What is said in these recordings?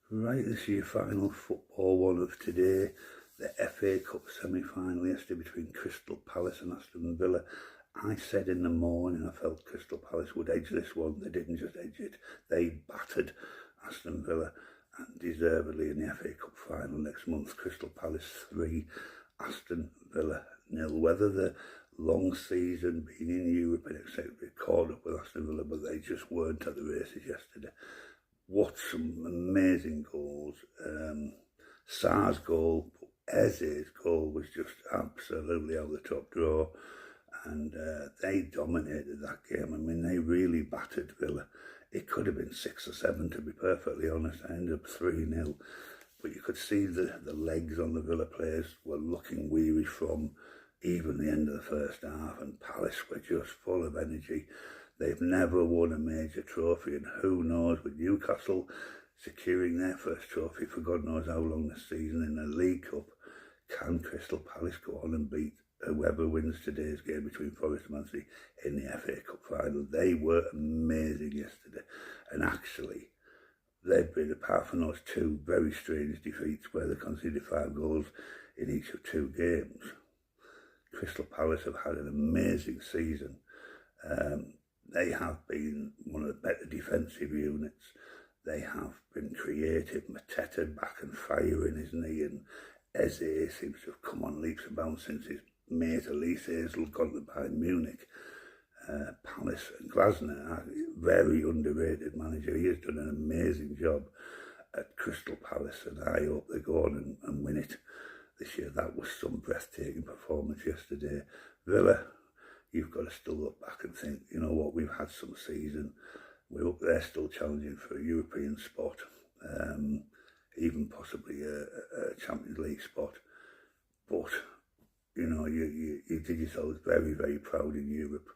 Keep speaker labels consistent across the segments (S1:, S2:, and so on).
S1: Right, this is your final football one of today. The FA Cup semi-final yesterday between Crystal Palace and Aston Villa. I said in the morning I felt Crystal Palace would edge this one. They didn't just edge it. They battered Aston Villa and deservedly in the FA Cup final next month. Crystal Palace 3, Aston Villa 0. Whether the long season being in Europe and etc. caught up with Aston Villa, but they just weren't at the races yesterday. What some amazing goals. Sarr's goal, Eze's goal was just absolutely out of the top drawer. And they dominated that game. I mean, they really battered Villa. It could have been 6 or 7, to be perfectly honest. I ended up 3-0. But you could see the legs on the Villa players were looking weary from even the end of the first half. And Palace were just full of energy. They've never won a major trophy, and who knows, with Newcastle securing their first trophy for God knows how long this season in the League Cup, can Crystal Palace go on and beat whoever wins today's game between Forest and Man City in the FA Cup final? They were amazing yesterday, and actually, they've been, apart from those two very strange defeats where they conceded 5 goals in each of 2 games, Crystal Palace have had an amazing season. They have been one of the better defensive units. They have been creative. Mateta back and firing, isn't he? And Eze seems to have come on leaps and bounds since his mate Elise Hazel gone to Bayern Munich. Palace and Glasner, very underrated manager. He has done an amazing job at Crystal Palace, and I hope they go on and win it this year. That was some breathtaking performance yesterday. Villa, you've got to still look back and think, you know what, we've had some season. We're up there still challenging for a European spot, even possibly a Champions League spot. But, you know, you did yourselves very, very proud in Europe.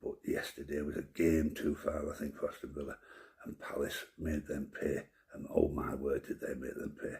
S1: But yesterday was a game too far, I think, for Aston Villa. And Palace made them pay. And oh my word, did they make them pay.